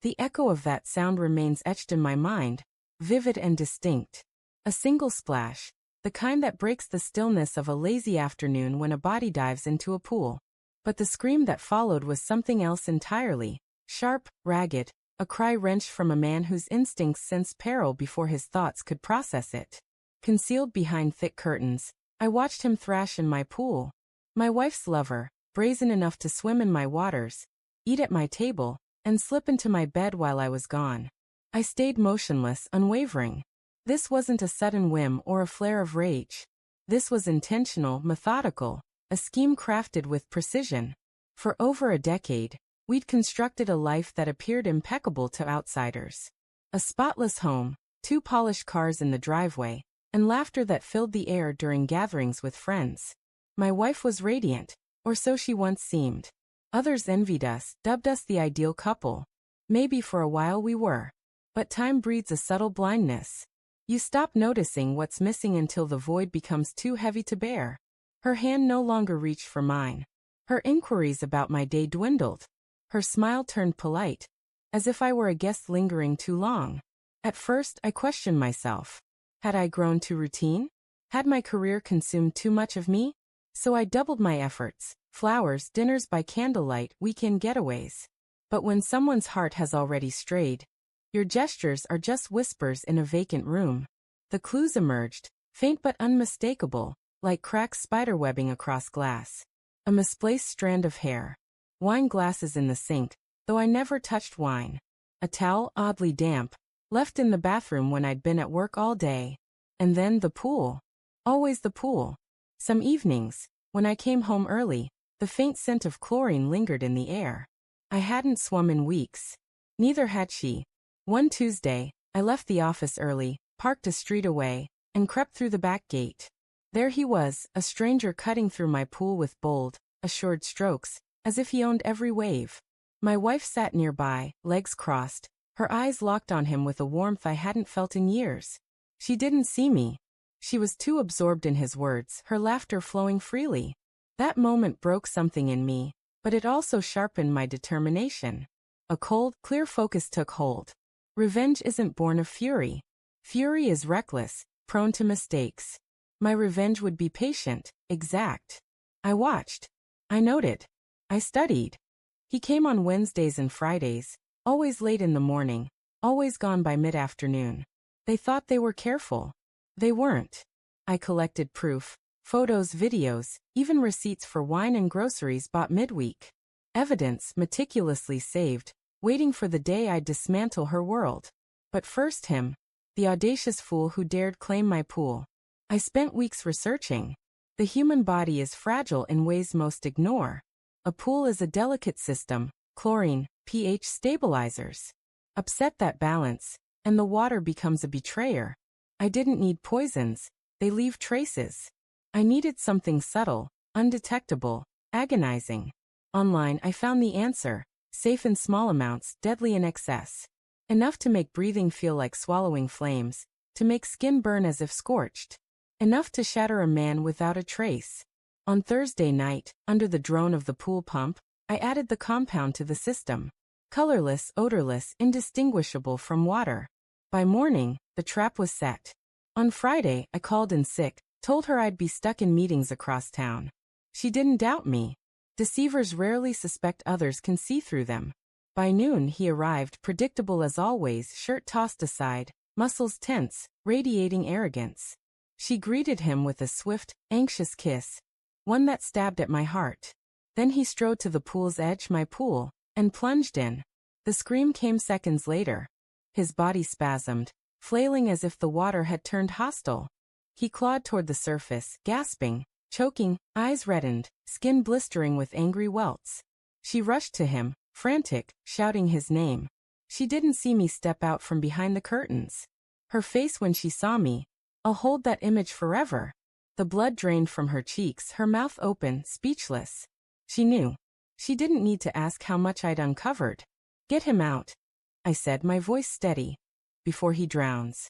The echo of that sound remains etched in my mind, vivid and distinct. A single splash, the kind that breaks the stillness of a lazy afternoon when a body dives into a pool. But the scream that followed was something else entirely. Sharp, ragged, a cry wrenched from a man whose instincts sensed peril before his thoughts could process it. Concealed behind thick curtains, I watched him thrash in my pool. My wife's lover, brazen enough to swim in my waters, eat at my table, and slip into my bed while I was gone. I stayed motionless, unwavering. This wasn't a sudden whim or a flare of rage. This was intentional, methodical, a scheme crafted with precision. For over a decade, we'd constructed a life that appeared impeccable to outsiders. A spotless home, 2 polished cars in the driveway, and laughter that filled the air during gatherings with friends. My wife was radiant, or so she once seemed. Others envied us, dubbed us the ideal couple. Maybe for a while we were. But time breeds a subtle blindness. You stop noticing what's missing until the void becomes too heavy to bear. Her hand no longer reached for mine. Her inquiries about my day dwindled. Her smile turned polite, as if I were a guest lingering too long. At first, I questioned myself. Had I grown too routine? Had my career consumed too much of me? So I doubled my efforts. Flowers, dinners by candlelight, weekend getaways. But when someone's heart has already strayed, your gestures are just whispers in a vacant room. The clues emerged, faint but unmistakable, like cracks spiderwebbing across glass. A misplaced strand of hair. Wine glasses in the sink, though I never touched wine. A towel, oddly damp, left in the bathroom when I'd been at work all day. And then the pool. Always the pool. Some evenings, when I came home early, the faint scent of chlorine lingered in the air. I hadn't swum in weeks. Neither had she. One Tuesday, I left the office early, parked a street away, and crept through the back gate. There he was, a stranger cutting through my pool with bold, assured strokes, as if he owned every wave. My wife sat nearby, legs crossed, her eyes locked on him with a warmth I hadn't felt in years. She didn't see me. She was too absorbed in his words, her laughter flowing freely. That moment broke something in me, but it also sharpened my determination. A cold, clear focus took hold. Revenge isn't born of fury. Fury is reckless, prone to mistakes. My revenge would be patient, exact. I watched. I noted. I studied. He came on Wednesdays and Fridays, always late in the morning, always gone by mid-afternoon. They thought they were careful. They weren't. I collected proof, photos, videos, even receipts for wine and groceries bought midweek. Evidence meticulously saved, waiting for the day I'd dismantle her world. But first him, the audacious fool who dared claim my pool. I spent weeks researching. The human body is fragile in ways most ignore. A pool is a delicate system, chlorine, pH stabilizers. Upset that balance, and the water becomes a betrayer. I didn't need poisons, they leave traces. I needed something subtle, undetectable, agonizing. Online I found the answer. Safe in small amounts, deadly in excess. Enough to make breathing feel like swallowing flames, to make skin burn as if scorched. Enough to shatter a man without a trace. On Thursday night, under the drone of the pool pump, I added the compound to the system. Colorless, odorless, indistinguishable from water. By morning, the trap was set. On Friday, I called in sick, told her I'd be stuck in meetings across town. She didn't doubt me. Deceivers rarely suspect others can see through them. By noon he arrived, predictable as always, shirt tossed aside, muscles tense, radiating arrogance. She greeted him with a swift, anxious kiss, one that stabbed at my heart. Then he strode to the pool's edge, my pool, and plunged in. The scream came seconds later. His body spasmed, flailing as if the water had turned hostile. He clawed toward the surface, gasping, choking, eyes reddened, skin blistering with angry welts. She rushed to him, frantic, shouting his name. She didn't see me step out from behind the curtains. Her face when she saw me, I'll hold that image forever. The blood drained from her cheeks, her mouth open, speechless. She knew. She didn't need to ask how much I'd uncovered. Get him out, I said, my voice steady, before he drowns.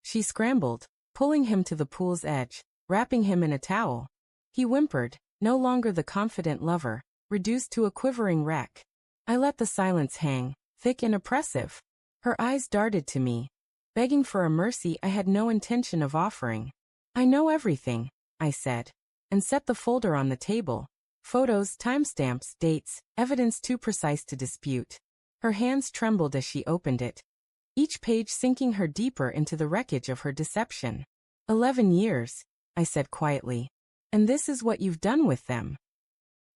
She scrambled, pulling him to the pool's edge, wrapping him in a towel. He whimpered, no longer the confident lover, reduced to a quivering wreck. I let the silence hang, thick and oppressive. Her eyes darted to me, begging for a mercy I had no intention of offering. I know everything, I said, and set the folder on the table. Photos, timestamps, dates, evidence too precise to dispute. Her hands trembled as she opened it, each page sinking her deeper into the wreckage of her deception. 11 years, I said quietly. And this is what you've done with them.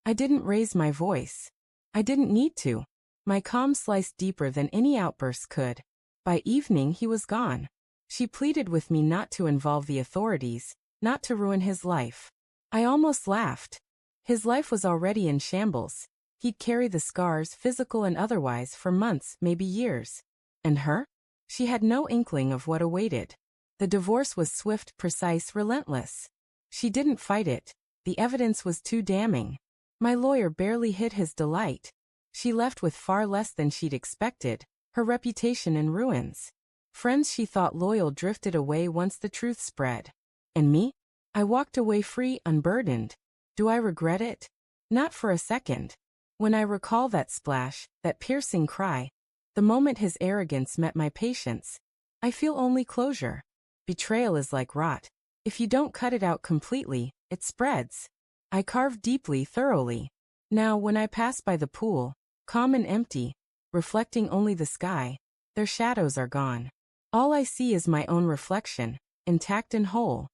I didn't raise my voice. I didn't need to. My calm sliced deeper than any outburst could. By evening he was gone. She pleaded with me not to involve the authorities, not to ruin his life. I almost laughed. His life was already in shambles. He'd carry the scars, physical and otherwise, for months, maybe years. And her? She had no inkling of what awaited. The divorce was swift, precise, relentless. She didn't fight it. The evidence was too damning. My lawyer barely hid his delight. She left with far less than she'd expected, her reputation in ruins. Friends she thought loyal drifted away once the truth spread. And me? I walked away free, unburdened. Do I regret it? Not for a second. When I recall that splash, that piercing cry, the moment his arrogance met my patience, I feel only closure. Betrayal is like rot. If you don't cut it out completely, it spreads. I carved deeply, thoroughly. Now, when I pass by the pool, calm and empty, reflecting only the sky, their shadows are gone. All I see is my own reflection, intact and whole.